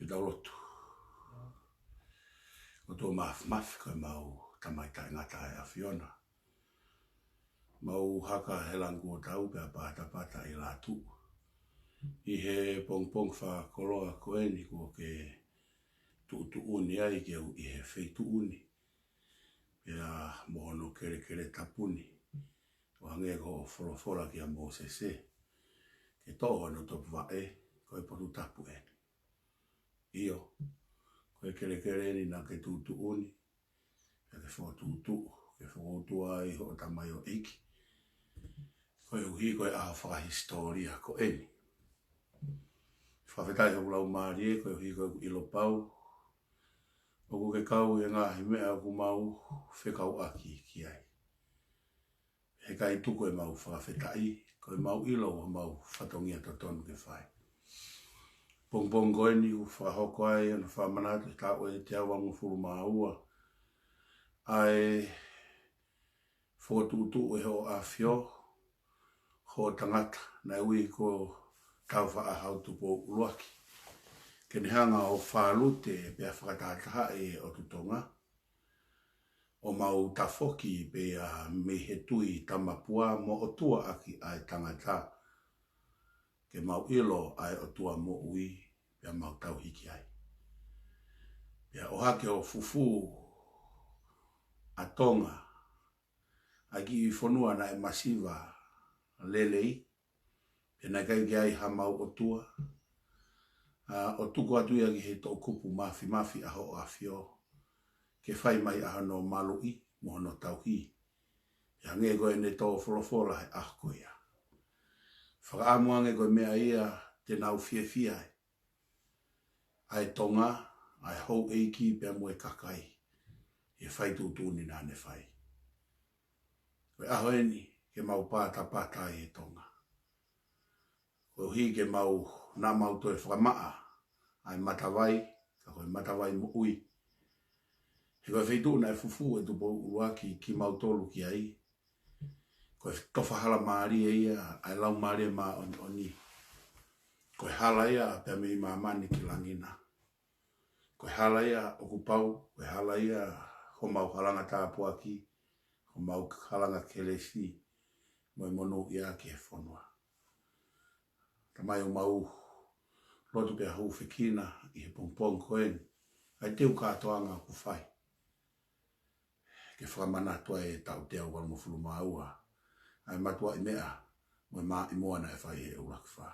Pedalotu. O tō maf koe mau tamaita ngata e a Fiona. Mau haka he langu o tau pe a pata I la tu. I he pong wha koloa koe ni ko ke tu uni ai ke au I he whei tu uni. Pea mohono kere tapuni. O hange ko wholawhola ki a mō se. Ke toho no topu wae koe poru tapu e. Io. Koe kere ni na ke tu uni. Pea ke whotu. Ke whotua I ho tamai o eiki. Koe uhi koe a whaka historia ko eni. Whawhetai ho lau maari e koe uhi koe ilo pau. Oku ke kau e ngā he mea ku mau whekau aki ki ai. He kai tuko e mau whawhetai. Koe mau ilo o mau whatongia totonu ke whai. Pong koe ni u whahoko ai ana whamanatu e tau e te awangu furu maua. Ai whotu e ho a whio. Ho tangata na ui ko tau wha ahau tupo uruaki. Ke ni hanga o whalute pia whakatataha e o tutonga. O mau tafoki pia me he tui tamapua mo o tua aki ai tangata. Ke mau ilo ai o tua mo ui pia mau tau hiki ai. Pia o hake o fufu a tonga. Aki I whanua na e masiva lelei. Pena kai ki ai ha mau o tua. O tuku atu ia ki he tō kupu mafi aho a whio. Ke whai mai aha no malui mo no tauhi. Ia nge koe ne tō wholofola he ahko ia. Whakaamua nge koe mea ia te nau fia ai. Ai tonga, ai hou eiki pia moe kakai. E whai tūtūni nā ne whai. Koe aho eni ke mau pata e tonga. Koe hi ke mau nā mau toi whakamaa. Ai matawai, ka koe matawai mo ui. He koe whaitu na e fufu e tupo uruaki ki mau tolu ki ai. Koe tofa hala maari e ia, ai lau maari e maa oni. Koe hala ia pia me I mamani ki langina. Koe hala ia okupau, koe hala ia ho mau halanga tāpuaki, ho mau halanga kelesi, moi mono ia ki he whanua. Tamai o mau lotu pia hou whikina I he pong koeni. Ai teu kātoanga ku whai. Ke whakamanatua e tau te au walmo fulu maua. Ai matua I mea, moi maa I moana e whai he urak wha.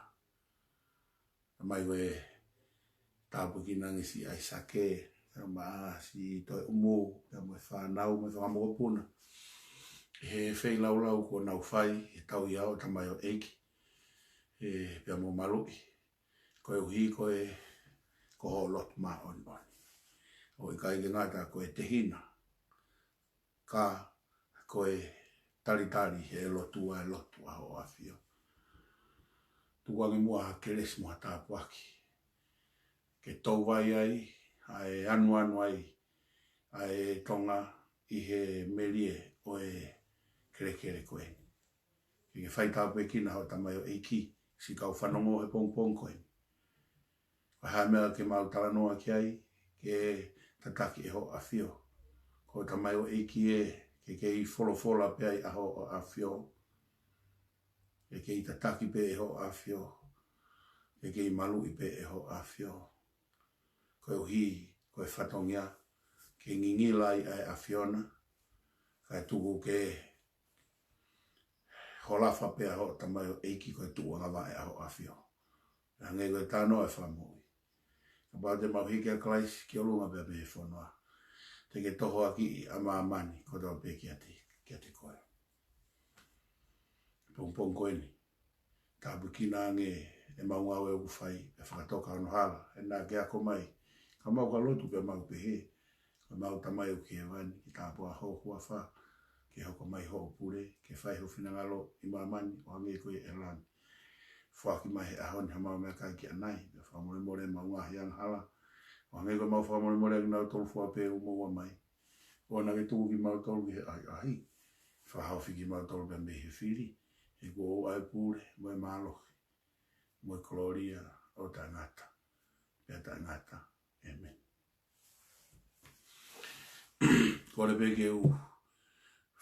Tamai koe tāpukina ngisi ai sake. Maa si toi umu, pia moi whanau, moi whakamokopuna. He whei lau ko nau whai, he tau iau tamai o eiki. Pia mo malui. Koe uhi koe koho lot maa oni. O I kai ngata koe te hina. Ka koe talitali he lotu a ho a whio. Tuwangi mua ha keles mua tāpuaki. Ke tau vai ai, ai anu ai, ai tonga I he melie o e kere koe. Ke whai tāpuekina ho tamai o eiki. Si kau whanongo he pong koe. Waha mea ke mau talanoa ki ai, ke tataki e ho a whio. Ko tamai o eiki ke I wholofola pe ai aho a whio. Ke I tataki pe e ho a whio. Ke I malu I pe e ho a whio. Koe uhi, koe whatongia, ke ngingila ai a Fiona. Kai tuku ke holafa pe a ho tamai o eiki koe tuku ngava e aho a whio. Nge koe tānoa e whamui. Ka pao te mau hiki a klaisi ki o lunga pe me he whanua. Te ke toho aki a mamani ko tau pe ki a te koe. Pong koe ni. Tāpukina nge e mau ngau e uwhai e whakatoka ono hala. E nā ke ako mai. Ka mau ka lotu pe mau pe he. Ka mau tamai o ki e wani. Ki tāpua ho hua wha. Ke hoko mai ho pure. Ke whai ho whinangalo I mamani. O hange koe e lani. Whaki mai he ahoni ha mau mea kai ki anai. Me whamore mau ngahi ang hala. O hange koe mau whamore ang nau tolu fua pe umoa mai. O na ke tuku ki mau tolu ki he ahi. Whahau whiki mau tolu pe me he whiri. E ko o ai pure, moe malohi. Moe kloria o tangata. pia tangata. Amen. Kore peke u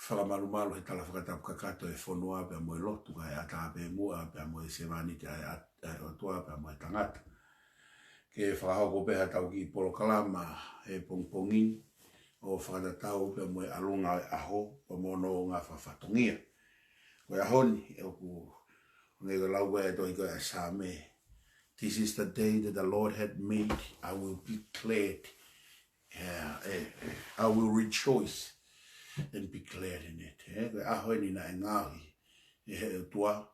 whakamalumalu he tala whakatapu kakato e whonua pia moe lotu kai ata pe mua pia moe sevani te ai otua pia moe tangata. Ke whakahoko peha tau ki polo kalama e pongpongini o whakatatau pia moe alunga e aho o mono ngā whawhatongia. Koe ahoni e oku ngego lauga e toi koe a same. This is the day that the Lord had made. I will be glad. I will rejoice and be glad in it. Koe ahoni na e ngahi e he utua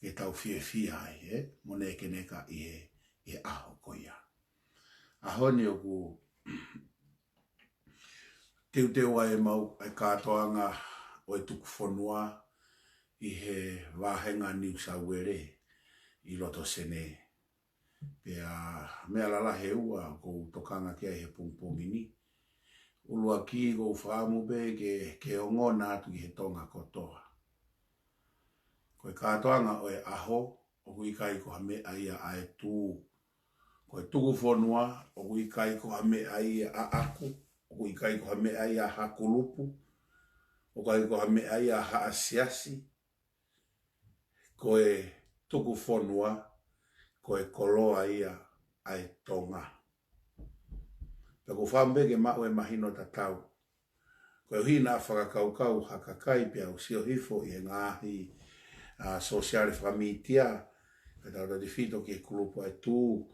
ke tau fie ai. Mone e keneka i e aho koia. Ahoni oku teu ai mau ai katoanga o e tuku whonua i he wāhenga New South Wales i loto sene. Pea mea lala he ua ko tokanga kia he pungpungini. Ulua ki ko whaamu pe ke ongona atu ki he tonga kotoa. Koe katoanga o e aho o kui kai ko hame aia ae tū. Koe tuku whonua o kui kai ko hame aia a aku. O kui kai ko hame aia hakulupu. O kai ko hame aia haasiasi. Koe tuku whonua, koe koloa ia ai tonga. Peko whambege mau e mahino tatau. Koe hina whakakaukau hakakai pia usio hifo i ngahi sosiale whamitia. Ka tau di fito ki e kulupu ai tū.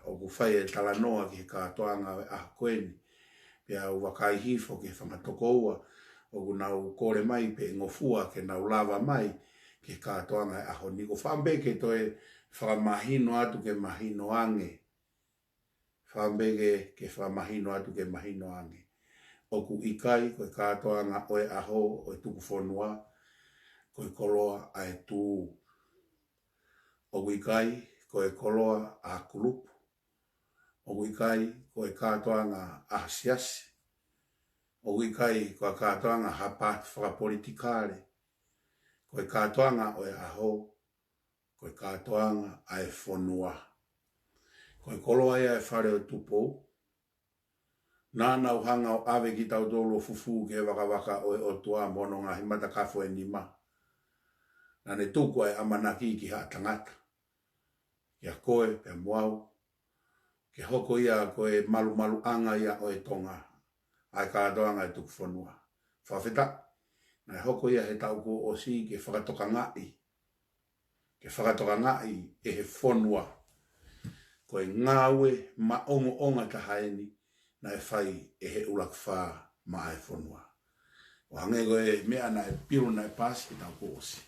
O kuwhai e talanoa ki he katoanga a koeni. Pia uwakai hifo ki whamatokoua. O kunau kore mai pe ngofua ke nau lava mai. Ke katoanga e aho ni ko whambeke toe whakamahino atu ke mahino ange. Whambeke ke whakamahino atu ke mahino ange. Oku ikai koe katoanga oe aho oe tuku whonua koe koloa ae tū. Oku ikai koe koloa a kulupu. Oku ikai koe katoanga a siasi. Oku ikai koe katoanga hapa whakapolitikare. Koe katoanga o e aho, koe katoanga a e whonua. Koe koloa ia e whare o tupo. Nāna uhanga o awe ki tau tolo fufu ke waka o e otua mono ngā himata kafo e nima. Nane tuku e amanaki ki haa tangata. Kia koe pe muau. Ke hoko ia koe malu anga ia o e tonga. Ai katoanga e tuku whonua. Whawheta. Nai hoko ia he tau ko o si ke whakatoka ngai. Ke whakatoka ngai e he whonua. Koe ngāwe ma onga tahaeni na e whai e he ulak whā ma e whonua. O hange koe mea na e piru na e pasi e tau ko o si.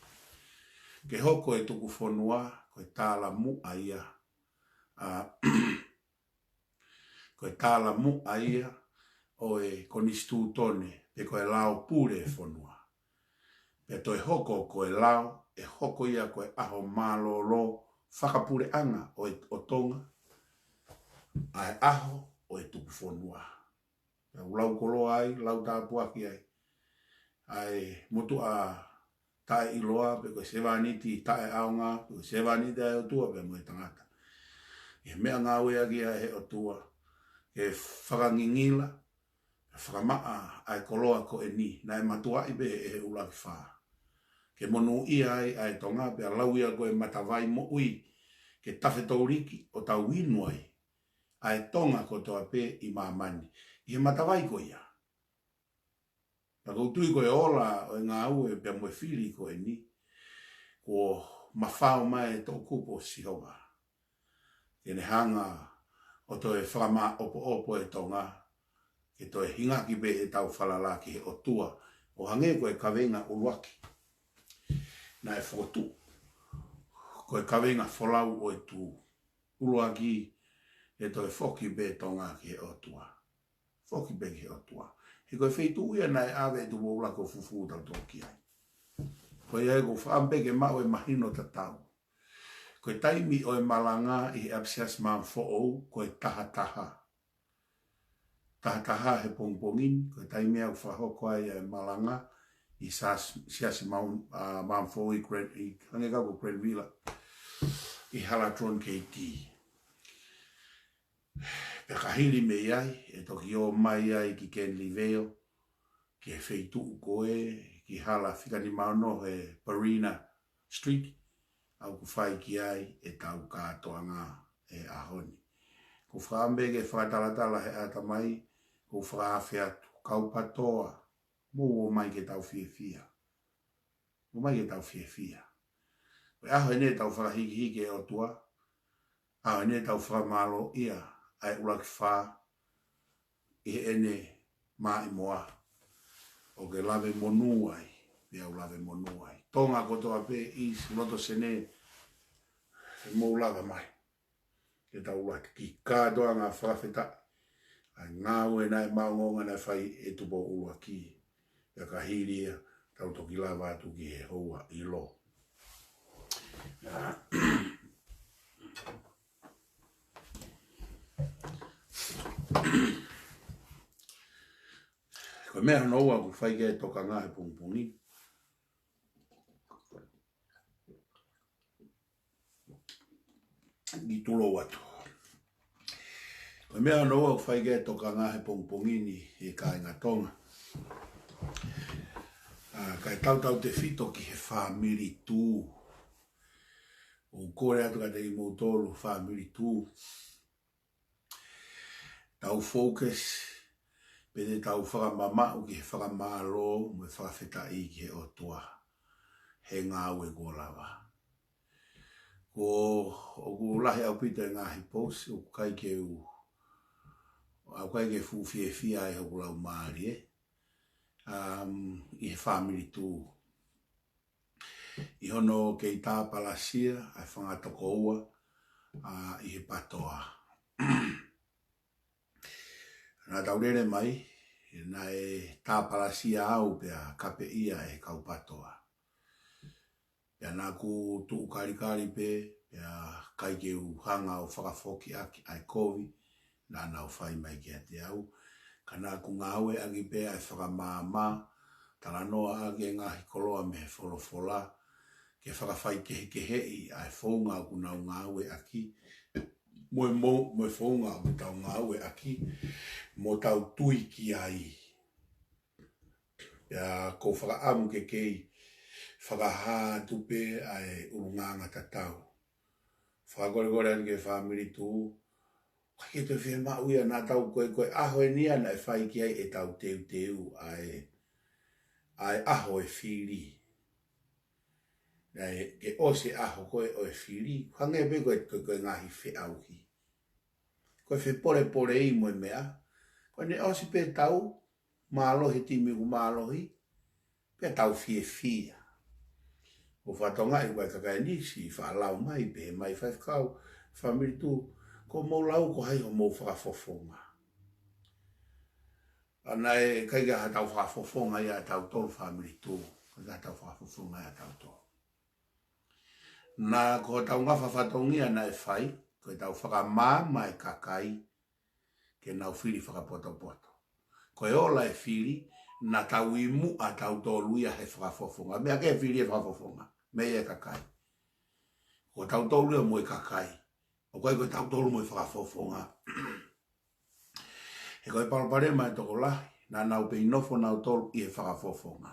Ke hoko e tuku whonua koe tāla mu aia. Koe tāla mu aia o e konistu tone pe koe lao pure e whonua. Pe toi hoko koe lao, e hoko ia koe aho malolo, whakapure anga o tonga, ai aho o e tuku whonua. Pea lau koloa ai, lau tāpuaki ai, ai mutu a tae iloa, pe koe sevaniti tae aonga, pe koe sevaniti ai o tua pe moe tangata. E mea ngā wea kia he o tua, ke whakangingila, whakamaa ai koloa ko e ni, na e matua ibe e ulaki whaa. Ke monu ia ai tonga pe lau ia koe matawai mo ui ke tawhe tauriki o tau winu ai tonga ko toa pe i mamani. I he matawai ko ia. Pa koutui koe ola o ngā ue pe moe whiri ko e ni. Ko mawhao mai tō kupo sihoga. Ke ne hanga o toe whama opo e tonga. Ke toe hingaki pe e tau whalalaki he o tua. O hange koe kawenga uruaki. Na e whotu. Koe kawenga wholau o e tū. Uruaki e toi whoki be tonga ki he otua. Whoki be ki he otua. He koe wheitu uia na e awe tu wōla ko fufu tau tōki ai. Koe e ko whaambeke mau e mahino tatau. Koe taimi o e malanga i he absias maa who'ou koe taha. Taha he pongpongin. Koe taimi au whahoko ai e malanga. I siasi maa who'ou i hangeka ko Grand Villa. I Halatron KT. Pe kahiri me iai, e toki o mai ai ki Kenley Vale, ki e wheitu koe, ki hala whika ni maono e Parina Street, au ku whai ki ai e tau katoa ngā e ahoni. Ku whaambe ke whakatalatala he ata mai, ku whaafe atu, kau patoa, mō o mai ke tau whiewhia. Mō mai ke tau whiewhia. Koe aho ene tau whakahiki e o tua, aho ene tau whakamalo ia, ai ulaki wha, i ene mai moa, o ke lave monu ai, pia u lave monu ai. Tonga kotoa pe is loto sene, e mō lava mai. Ke tau ulaki ki kātoa ngā whawheta, ai ngā ue nai maungonga nai whai e tupo ulaki. Pia ka hiria, tau toki lava atu ki he hoa i lo. Ko mea no ua ku whai ke toka ngā he pungpungi. Ni tulo watu. Ko mea no ua ku whai ke toka ngā he pungpungi ni e ka inga tonga. Kai tau te whito ki he whamiri tū. O kore atu ka te i mōtolu whamiri tū. Tau focus, pe te tau whakamamau ki he whakamalo, me whakawheta i ki he otua. He ngā ue kua lava. Ko o ku lahi au pita ngā hi pos, o kai ke u, au kai ke fuwhie whia e hoku lau maari e. I he whamiri tū. I hono ke i tā palasia, ai whangatoko ua, i he patoa. Nā taurere mai, nā e tā palasia au pia kape ia e kau patoa. Pia nā ku tuu karikari pe, pia kai ke u hanga o whakafoki aki ai kovi, nā nau whai mai ki ate au. Ka nā ku ngāwe agi pe ai whakamāma, tala noa agi ngā hikoloa me wholofola, ke whakawhai ke hei ai whaunga ku nau ngāwe aki, moe whaunga ku tau ngāwe aki, mo tau tui ki ai. Ia ko whakaamu ke kei, whakahā tupe ai urunganga tatau. Whakagore ane ke whamiri tū, kai te whia mauia nā tau koe aho e nia na e whai ki ai e tau teu ai aho e whiri. Ke ose aho koe o e whiri, hange pe koe ngahi whi auhi. Koe whi pore i moe mea, koe ne ose pe tau, mālohi timi ku mālohi, pe tau whia. O whatonga i koe kakai nisi, whaalau mai pe, mai whaifkau, whamiri tū, ko mō lau ko hai ho mō whakafofonga. Ana e kai ka tau whakafofonga i a tau tolu whamiri tū, ka tau whakafofonga i a tau tolu. Nā ko tau ngawha whatongi ana e whai, ko tau whakamāma e kakai, ke nau whiri whakapoto. Ko e ola e whiri, na tau i mu a tau tolu ia he whakafofonga. Mea ke whiri e whakafofonga, me e kakai. Ko tau tolu ia mo e kakai. O koe tau tolu mo e whakafofonga. He koe parapare mai toko lahi, nā nau pe inofo nau tolu i he whakafofonga.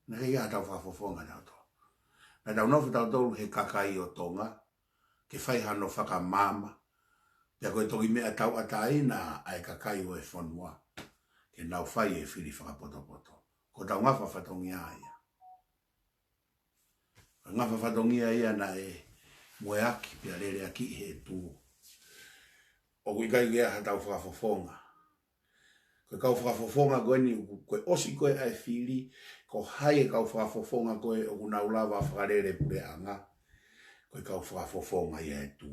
Nā hei a tau whakafofonga nau tolu. Nā tau nofo tau tolu he kakai o tonga, ke whai hano whakamāma, pia koe toki mea tau atai na ai kakai o e whanua, ke nau whai e whiri whakapoto. Ko tau ngawha whatongi aia. Ngawha whatongi aia na e moe aki, pia rere aki he tū. O kui kai gea ha tau whakafofonga. Koe kau whakafofonga koe ni, koe osi koe ai whiri, ko hai e kau whakafofonga koe o kuna ulawa whakarere pure anga, koe kau whakafofonga ia e tū.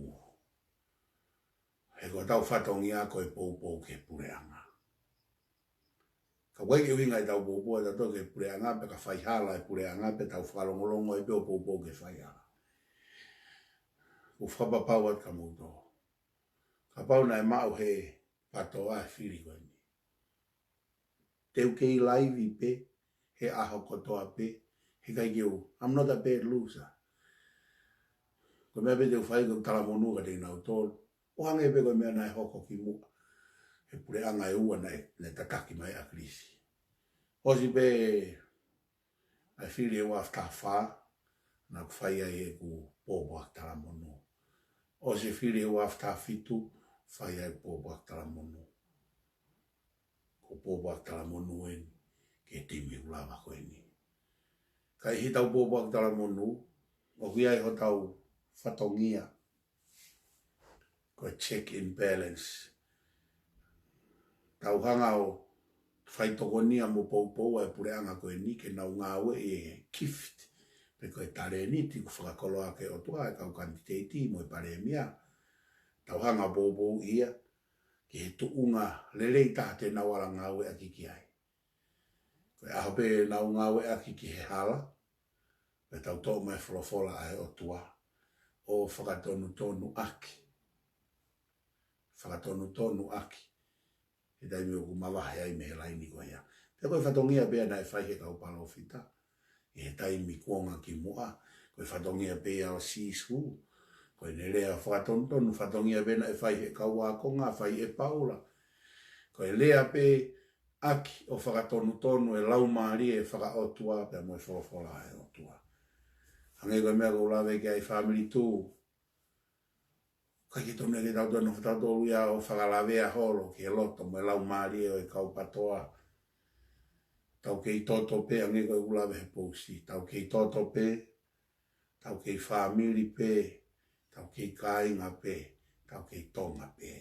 He koe tau whatongi a koe pou ke pure anga. Ka wai ke winga i tau pou e tato ke pure anga, pe ka whaihala e pure anga, pe tau whakalongolongo e peo pou ke whaihala. Ko whapapau at ka mouto. Ka pau na e mau he patoa e whiri koe ni. Teu kei laivi pe, he aho kotoa pe, he kai keu, I'm not a bad loser. Ko mea pe teu whai kau tala monu ka te nau tolu, O hange pe koe mea nai hoko ki mua. He pure anga e ua nei tataki mai a krisi. O si pe ai whiri e waf ta wha na ku whai ai e ku pōpua tala mono. O si whiri e waf ta whitu whai ai pōpua tala mono. Ko pōpua tala mono e ke timi ulawa koe ni. Kai hi tau pōpua tala mono o ki ai ho tau whatongia. Ko check and balance. Tau hanga o whai tokonia mo poupou e pure anga koe ni ke nau ngāwe e gift. Pe koe tare ni ti ku whakakolo ake o tua e kau kantiteiti mo e pare mia. Tau hanga poupou ia ke he tuunga lelei tāte nau ala ngāwe a kiki ai. Koe aho pe nau ngāwe a kiki he hala. Pe tau tō mai wholofola ai o tua. O whakatonu tonu aki. Whakatonu tonu aki. E dai mi o ku mawahe ai me he laini koe ia. Te koe whatongia pia na e whaihe kau palo whita. E he tai mi kuonga ki mua. Koe whatongia pia o sisu. Koe ne lea whakatonu whatongia pia na e whaihe kau a konga whai e paula. Koe lea pe aki o whakatonu tonu e lau maari e whakaotua pia mo e wholofola e otua. Hange koe mea ko lawe ki ai family too. Kai ki tonu e ke tau tonu whatatoru ia o whakalawea holo ki e loto mo e lau maari e o e kau patoa. Tau kei toto pe ange koe ulawe he pousi. Tau kei toto pe, tau kei family pe, tau kei kāinga pe, tau kei tonga pe.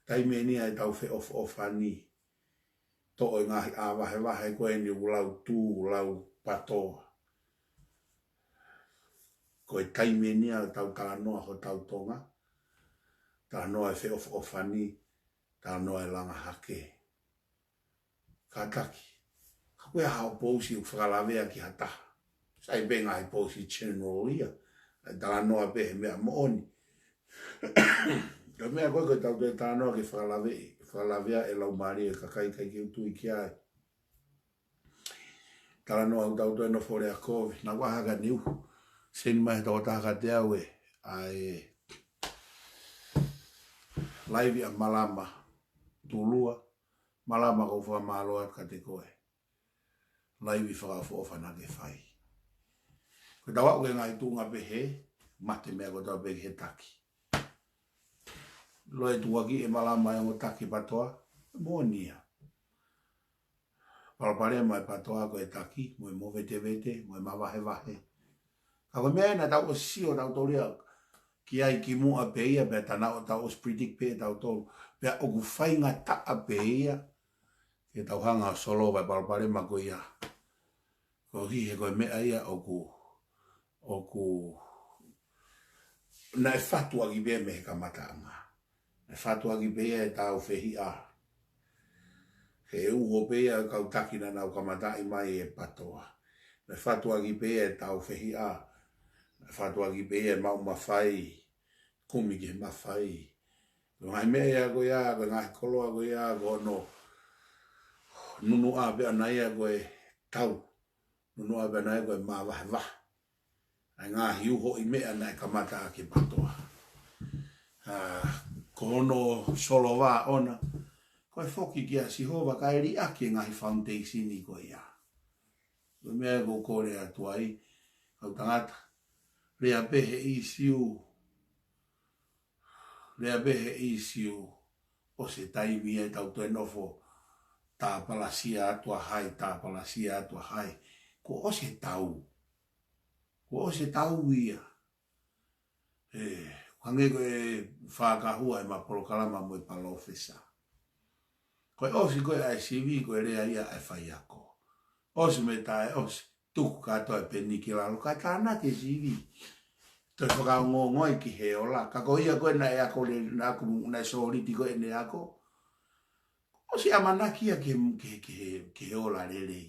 Tai meni ai tau whe of ani. To o ngahi a wahe koe ni ulau tū, ulau patoa. Koe taimeni a tau tānoa ho tau tonga. Tānoa e whe of ani, tānoa e langa hake. Ka taki. Ka koe hao pousi u whakalawea ki hata. Sai benga i pousi general ia. Tānoa pe he mea mooni. Ka mea koe tau te tānoa ki whakalawea e lau maari e kakai kai ki utui ki ai. Tānoa u tau te no fore a kovi. Na wahaka niu. Sen mai tau taka te au e. Ai laivi a malama. Tulua. Malama ko wha maloa ka te koe. Laivi whakafo whanake whai. Ko tau au e ngai tūnga pehe. Mate mea ko tau pehe taki. Loe tuaki e malama e ngo taki patoa. Monia. Palapare mai patoa ko e taki. Mo e mo vete mo e mawahe wahe. Ako mea na tau o sio tau toria ki ai ki mua pe ia pe tana o tau o spritik pe tau tolu. Pe o ku whainga taa pe ia ke tau hanga solo vai palapare ma ko ia. Ko hi he koe mea ia o ku na e whatua ki pe me he kamataanga. E whatua ki pe ia e tau whehi a. He uho pe ia kau takina nau kamatai mai e patoa. E whatua ki pe ia e tau whehi a. Whatua ki pe e mau mawhai, kumi ki mawhai. Ngai mea ko ia, ko ngai koloa ko ia, ko no nunu a pe anai a ko e tau. Nunu a pe anai ko e mawahe wah. Ai ngā hiuho i mea nai kamata ki patoa. Ko no solo wā ona, ko e whoki ki a sihova ka eri aki ngai foundation i ko ia. Ko mea ko kore atua i, kau tangata. Rea pehe i siu. Rea pehe i siu. O se taimi e tau tue nofo. Tā palasia atua hai, tā palasia atua hai. Ko o se tau. Ko o se tau ia. Hange ko e whakahua e mapolo kalama mo e palo ofisa. Ko e osi ko e ai CV ko e rea ia e whai ako. Osi me tae osi. Tuku katoa e peniki lalo, kai tāna te CV. Toi whakaongongoi ki he ola. Ka ko ia koe na e ako le naku na soriti koe ne ako. O si amanaki a ke ola lelei.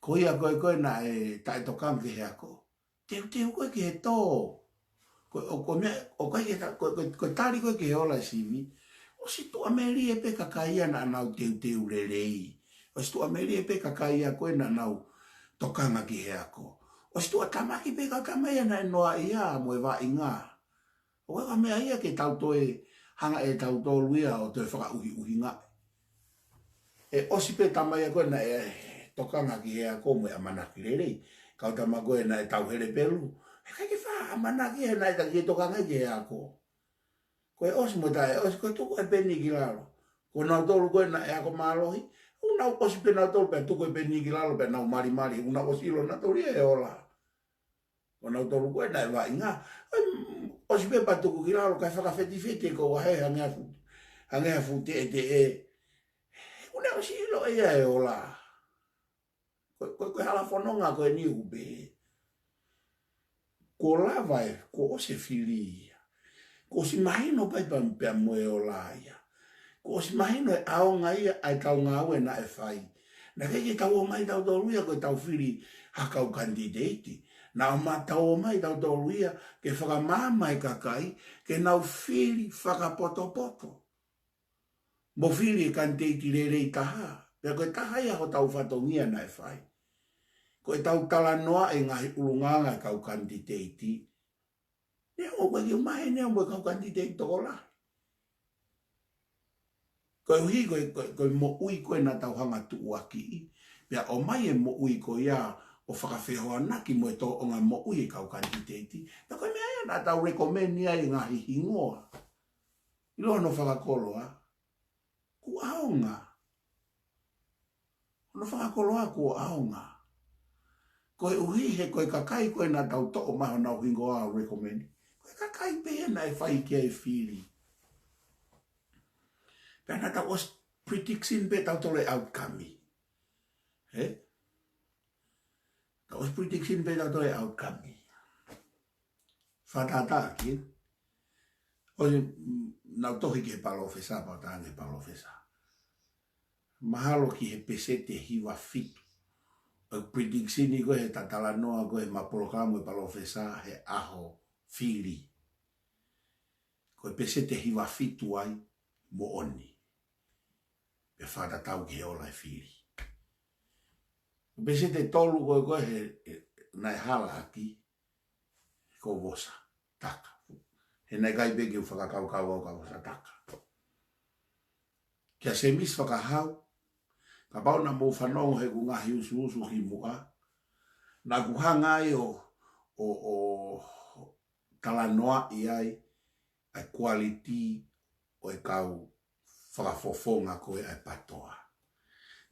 Ko ia koe na e tae tokam ki he ako. Teu koe ki he tō. Ko tari koe ki he ola CV. O si tu ameri e pe kakaia na anau teu lelei. O si tu ameri e pe kakaia koe na anau tokanga ki he ako. O si tua tamaki pe kakamaia na noa ia mo e wa inga. O ka mea ia ke tau toe hanga e tau tō luia o te whaka uhi ngā. E osi pe tamai a koe na e tokanga ki hea ko mo e amanaki rerei. Kau tama koe na e tau here pelu. E kai ke wha amanaki he na e taki e tokanga ki hea ko. Koe osi mo tae, osi koe tuku e peni ki lalo. Ko nau tolu koe na e ako malohi. Unau osi pe nau tolu pe tuku e peni ki lalo pe nau mari. Unau osi ilo na tolu e ola. Ko nau tolu koe na e wa inga. Osi pe pa tuku ki lalo kai whaka feti ko wahe hangea fute e te e. Unau osi ilo e e ola. Koe hala whanonga koe ni ube. Ko lava e, ko ose fili. Ko si mahino pai pia moe ola ia. Ko si mahino e aonga ia ai tau ngā ue na e whai. Na kei tau o mai tau tolu ia koe tau fili hakau kandidati. Na o ma tau o mai tau tolu ia ke whakamāmai kakai ke nau fili whakapoto. Mo fili kandidati rerei taha. Pea koe taha ia ho tau whatongia na e whai. Koe tau tala noa e ngahi ulunganga kau kandidati. Ne o koe ki umahe ne o koe kau kandidati toko la. Koe uhi koe mo ui koe na tau hanga tuu aki. Pea o mai e mo ui koe ia o whakawhehoa naki mo e tō o ngā mo ui e kau kandidati. Pea koe mea ia na tau rekomendi ai ngahi hingoa. Ilo no whakakoloa. Ku aonga. No whakakoloa ku aonga. Koe uhi he koe kakai koe na tau tō maho nau hingoa o rekomendi. Koe kakai pēa na e whai kia e whiri. Pea na tau os prediction pe tau tole outcome. He? Tau os prediction pe tau tole outcome. Whatata aki. Osi nau tohi ki he palofesa, pa tāne palofesa. Mahalo ki he pesete hiwa fitu. O prediction ni koe he tatala noa koe mapolokamu e palofesa he aho fili. Koe pesete hiwa fitu ai mo oni. Pe whata tau ki he ola e fili. Pesete tolu koe he nai hala aki ko wosa, taka. He nai kai peke u whakakau au ka wosa taka. Kia se mis whakahau, ka pau na mō whanau he ku ngahi usu ki mua. Na kuhanga ai o talanoa i ai ai quality o e kau whakafofonga koe ai patoa.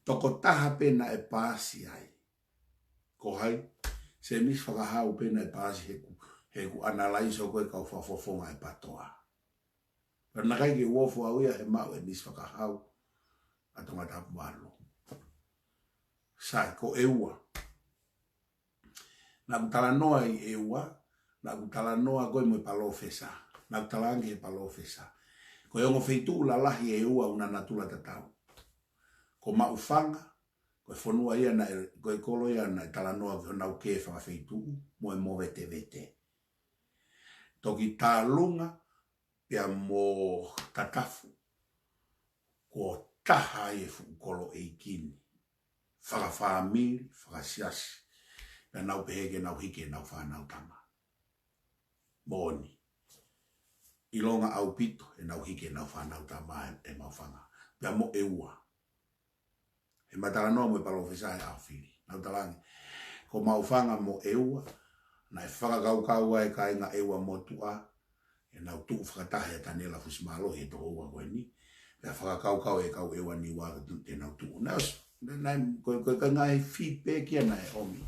Toko taha pena e pāsi ai. Ko hai, se mis whakahau pena e pāsi he ku analaiso koe kau whakafofonga ai patoa. Pero na kai ki uofu au ia he mau e mis whakahau atonga tapu walo. Sai ko eua. Na kutala noa i eua, na kutala noa koe mo e palofesa. Na kutalangi e palofesa. Ko e ongo feitu la lahi eua una natula tatau. Ko maufanga, ko e whanua ia na ko e kolo ia na tala noa ki honau ke whaka feitu, mo e mo vete. Toki tā lunga, pia mo tatafu, ko taha e fukolo e kini. Whaka whaamiri, whaka siasi. Pea nau peheke, nau hike, nau whanau tama. Mōni. Ilonga au pito, e nau hike, nau whanau tama e mauwhanga. Pea mo e ua. E matala noa mo e palofesa e awhiri. Nau talangi. Ko mauwhanga mo e ua, na e whakakaukau e kai ngā e ua mo tua, e nau tuu whakatahe e tanela fusimalo he toko ua koe ni. Pea whakakaukau e kau e ua ni ua te nau tuu. Nai, koe ngai feedback ia nai omi.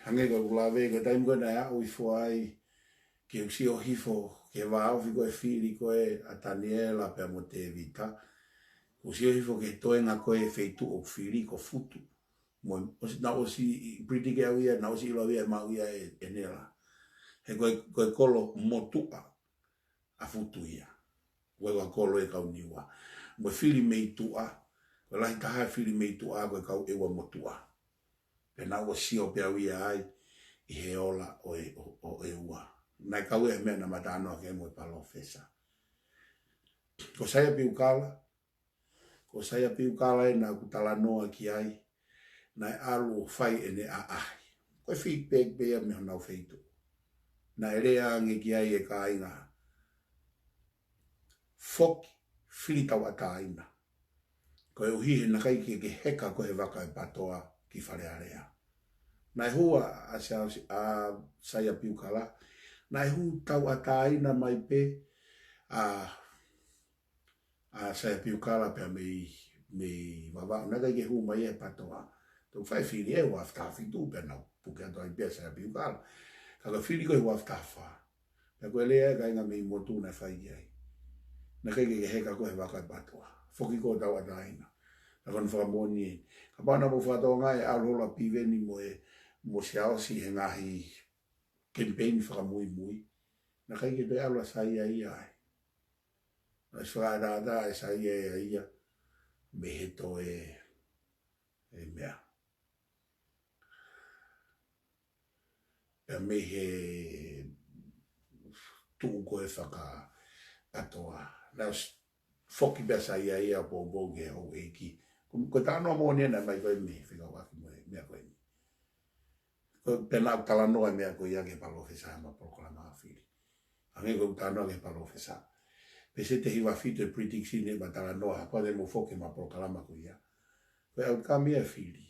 Hange koe ulawe, koe taim koe nai au i fuai, ke usi o hifo, ke wāo fi koe whiri koe a Taniela pia mo te vita. Usi o hifo ke toenga koe feitu o whiri ko futu. Na osi pritike au ia, na osi ilo ia mau ia e nela. He koe kolo motua a futu ia. Koe wa kolo e kau niwa. Mo whiri mei tua, koe lahi taha whiri mei tua koe kau ewa motua. Pe na ua sio pe au ia ai, i he ola o e ua. Nai kau e mea na matanoa ke mo e palofesa. Ko saya piukala, ko saya piukala e na kutala noa ki ai, nai alu fai e ne a ahi. Koe feedback pe ia me honau feitu. na erea nge ki ai e ka inga foki fili tau ataina. Ko e uhihe na kai ke heka ko he waka e patoa ki whare area. Na e hua a saia piukala, na e hu tau ataina mai pe a saia piukala pe me wawa. Na kai ke hu mai e patoa. Tau whai fili e wafta fitu pe nau puke ato ai pia saia piukala. Kaka fili ko e wafta wha. Pe koe lea ka inga me motu na whai ai. Na kai ke heka ko he waka e patoa. Foki ko tau ataina. Na kon whakamoni e. Ka pana mo whatoa ngai arola piveni mo siao si he ngahi campaign whakamui mui. Na kai ke te alwa sai ai ai. Na whakadada e sai ai ia. Me heto e mea. E me he tuu koe whaka patoa. Na foki bea sai ai a bo ge ho eki. Ko tano mo ne na mai koe me whika waki mo mea koe ni. Ko pena tala noa mea koe ia ke palo whesa ma proklama whiri. Ange ko tano ke palo whesa. Pese te hiwa fito e prediksi ne ma tala noa pa de mo foki ma proklama koe ia. Koe au ka mea whiri.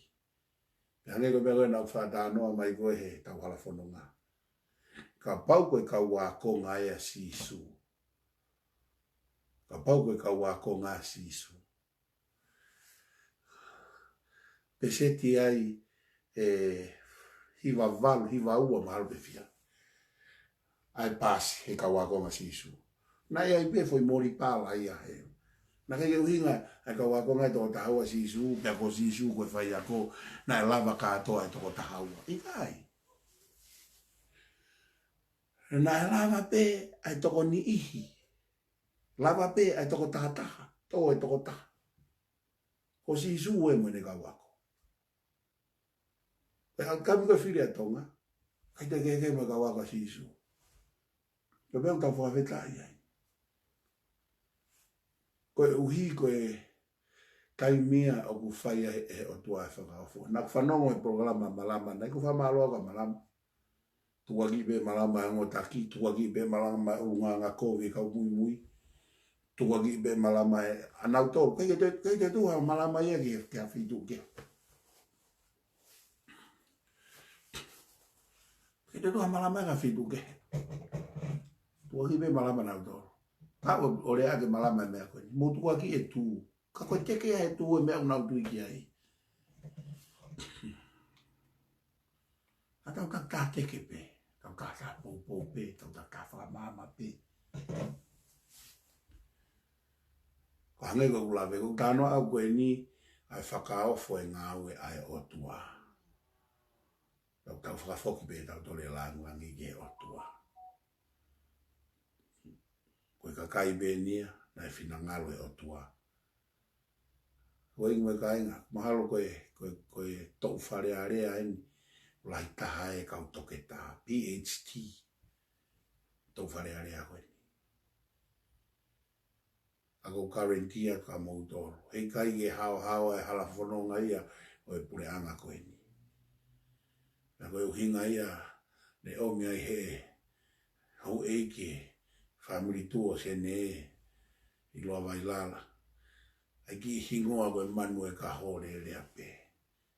Ange ko mea koe na whata noa mai koe he tau hala whanonga. Ka pau koe ka wako ngā ea sisu. Ka pau koe ka wako ngā sisu. Peseti ai hiwa valu, hiwa ua maharu pe fia. Ai pasi he ka wako ngā sisu. Na ia i pe foi mori pala ia he. Na kei uhinga ai ka wako ngā toko tahaua sisu, pia ko sisu koe whai ako, na e lava katoa e toko tahaua. I kai. Na e lava pe ai toko ni ihi. Lava pe ai toko tahataha, toko e toko taha. Ko sisu ue mwene ka wako. E al kami koe whiri atonga, kai te keke me ka waka sisu. Ko meu tau whakawhetai ai. Koe uhi koe taimia o ku whaia e o tua e whakawhau. Nak whanongo e programa malama, nai ku whamaloa ka malama. Tuagi be malama e ngotaki, tuagi be malama e unga ngā kovi kau mui mui. Tuagi be malama e anau tō, kei te tuha malama ia ki a whitu kia. Kei te tuha malama e ka whitu kia. Tuagi be malama nau tō. Ka o rea ke malama e mea koe. Mo tuagi e tū. Ka koe teke e tū e mea unau tui ki ai. Ka tau ka tā teke pe. Tau ka tā pōpō pe. Tau ka whakamama pe. Ko hange ko ulawe. Ko tānoa au koe ni ai whakaofo e ngā ue ai o tua. Tau whakafoki pe tau tole languangi ke o tua. Koe ka kai benia na e whina ngalo e o tua. Koe ingo e ka inga. Mahalo koe tau whare area eni. Lai taha e kau toke tā. PhD. Tau whare area koe ni. Ako karentia ka mautoro. Hei kai ke hao e hala whanonga ia o e pure anga koe ni. Na koe uhinga ia ne ongi ai he hau eike family tua se ne i loa vai lala. Ai ki hingoa koe manu e ka hore e rea pe.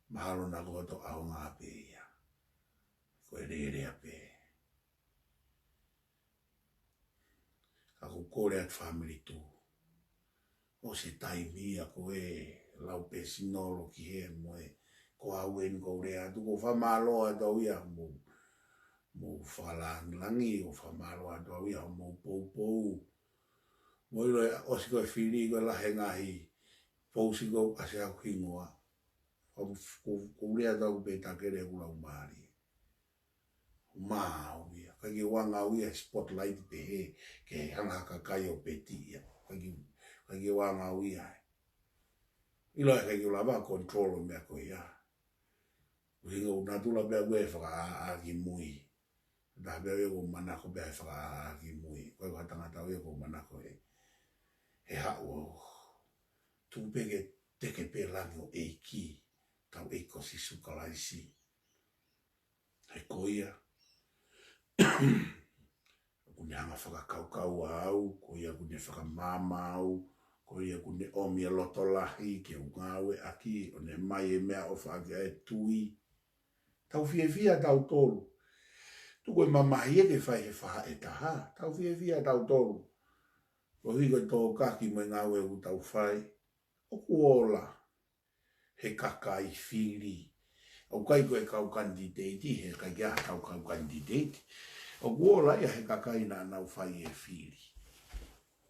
Mahalo na koe to au ngā pe ia. Koe rea pe. Ako kore at family tua. O se taimia koe lau pe sinolo ki he moe. Ko auen ko rea. Tu ko whamaloa tau ia mo whalangi o whamaloa tau ia mo pou. Mo ilo e osi koe whiri koe lahe ngahi. Pousi koe ase au hingoa. Ko rea tau pe takere ula umari. Mau ia. Kaki wanga uia spotlight pe he. Ke hanga kakai o peti ia. Kaki wanga uia. Ilo e kaki ula control mea koe ia. Uhinga unatula bea ue whakaagi mui. Da bea ue ko manako bea whakaagi mui. Koe katangata ue ko manako e. He hao. Tupeke teke pe langi o eiki. Tau eiko si sukalaisi. He koia. whakakaukau au, ko ia kune whakamama au, ko ia kune omi e loto lahi, ke ungawe aki, o ne mai e mea o whaake e tui. Tau fia tau tolu. Tuko e mamahi e ke whai he wha e taha, tau fia tau tolu. Ko hiko tō kaki mo ngawe u tau whai, o kuola, he kaka i whiri. O kai koe kau kandidati, he kai kia kau kandidati. O kuola ia he kaka ina nau whai e whiri.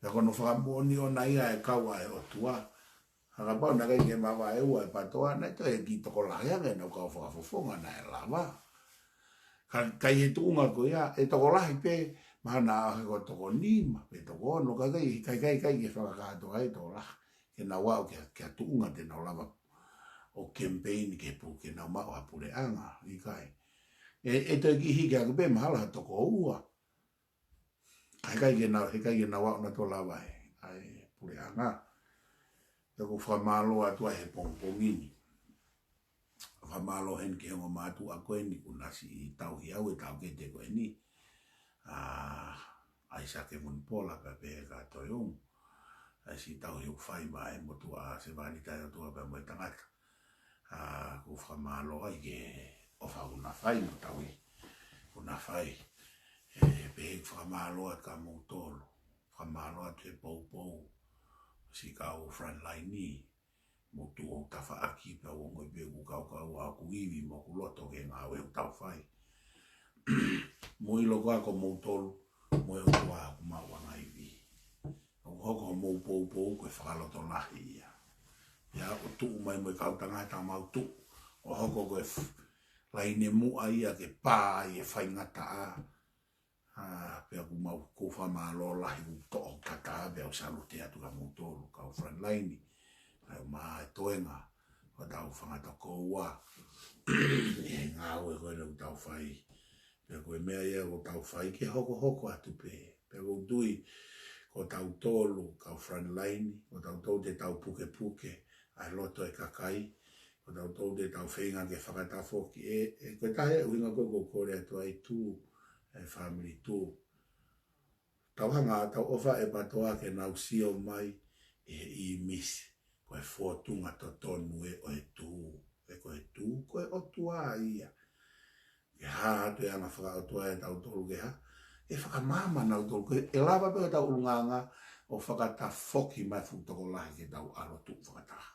Ia kono whakamoni o na ia e kaua e o tua. Haka pau na kai ke mawa e ua e patoa, na ito e ki toko lahia ke nau kau whakafofonga na e lava. Kai he tuunga ko ia, e toko lahi pe, mahana ahe ko toko nima, pe toko ono, kai ke whakakato ai toko lahi. Ke na wau ke tuunga te nau lava o campaign ke pu ke nau mao hapure anga, i kai. E to ki hiki a kupe mahala toko ua. He kai ke na wau na to lava ai pure anga. Te ko whamalo atua he pongpongini. Whamalo hen ke hongo mātu a koe ni kunasi i tau hiau e tau ke te koe ni. Ai sa ke mun pola ka pe ka toiung. Ai si tau hiu whai mai motu a se vani tai o tua pe mo tangata. Ko whamalo ai ke ofa una whai mo tau i. Una whai. Pe hek whamalo at ka moutolo. Whamalo at he pou. Si kau frontline ni. Motu o tafa aki pe o ngoi pe ku kau a ku iwi mo ku loto ke ngā weu tau whai. Mo ilo kwa ko moutolo. Mo e ua ku maua ngā iwi. O hoko mo pou koe whakaloto lahi ia. Ia o tuu mai mo e kau tangata mau tuu. O hoko koe laine mua ia ke pā i e whaingata a. Pea ku mau kouwha malo lahi ku to'o kata pea o salute atu ka moutolo. Kau frontline. Ai ma e toenga. O tau whangata koua. E ngāwe koe rau tau whai. Pea koe mea ia o tau whai ke hoko atu pe. Pea kou tui. Ko tau tolu, kau frontline, ko tau tolu te tau puke, ai loto e kakai, ko tau tolu te tau whenga ke whakatafoki, koe tahe uinga koe ko kore atu ai tū, e family tū. Tau hanga, tau ofa e patoa ke nau sio mai, i misi, koe fōtunga to tonu e o e tū, koe tū, koe o tua ia. Ke hātu e anga whakaotua e tau tolu ke ha, e whakamama nau tolu koe, e lava pe o tau urunganga o whakata foki mai futoko lahi ke tau aro tū whakataha.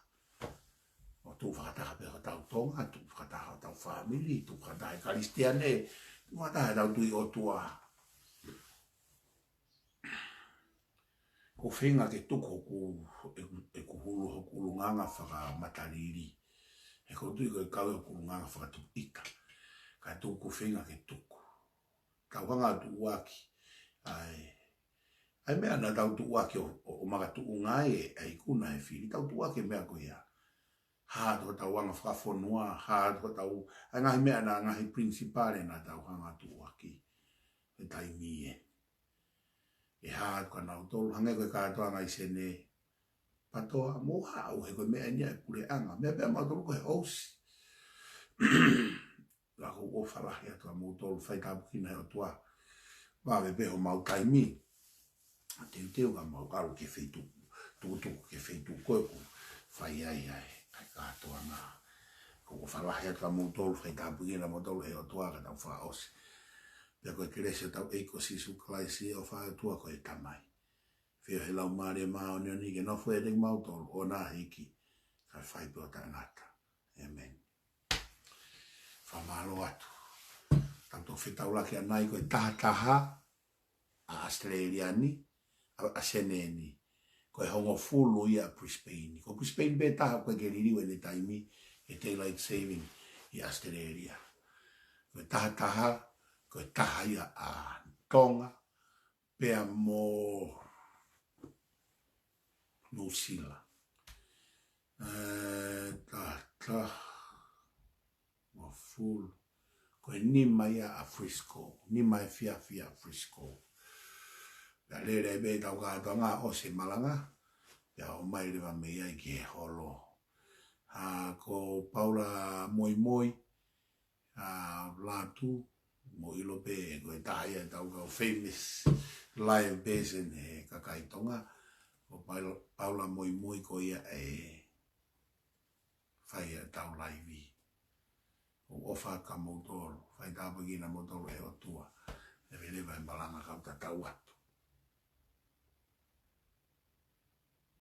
O tū whakataha pe o tau tonga, tū whakataha o tau family, tū whakataha e karistiane, tū whakataha e tau tui o tua. Ko whenga ke tuko e kuhulu ho kurunganga whakamatariri. E ko tui koe kawe o kurunganga whakatupika. Ka tuku whenga ke tuku. Tau hanga tu uaki, ai mea na tau tu uaki o maka tu ungai ai kuna e whiri, tau tu uaki mea ko ia. Hāto tau wanga whakafonua, hāto tau, ai ngahi mea na ngahi principale na tau hanga tu uaki, e taimi e. E hāto ka nau tolu, hange koe kātoa ngai sene, patoa moha au he koe mea nia e pure anga, mea pea mau tolu koe osi. Lako o whalahi atua mou tolu whaitapukina e o tua. Mawe peho mau taimi. Teu ka mau karu ke whaitu. Tuku ke whaitu koe ku. Whai ai. Kai katoa ngā. Ko whalahi atua mou tolu whaitapukina mou tolu e o tua ka tau wha osi. Pea koe keresi o tau eiko sisu klaisi o wha atua koe tamai. Whio he lau maare maa o neoni ke nofu e ring mau tolu o nā hiki. Kai whai peo ta ngata. Amen. Whamalo atu. Tanto whetau laki anai koe taha a Australia ni, a Sene ni. Koe hongo fulu ia Brisbane. Ko Brisbane be taha koe ke ririwe ne taimi e daylight saving i Australia. Koe taha, koe taha ia a Tonga, pea mo New Zealand. Full. Koe nima ia a Frisco. Nima e fia Frisco. Pea lere e be tau kātua ngā o se malanga. Pea o mai rewa mea i ke holo. Ko Paula moi. Latu. Mo ilo pe koe taha ia tau kau famous. live besen e kakaitonga o paula moi ko ia e fai tau live o ofa ka motoro fai ta bagina motoro e o tua e vele vai balanga ka taua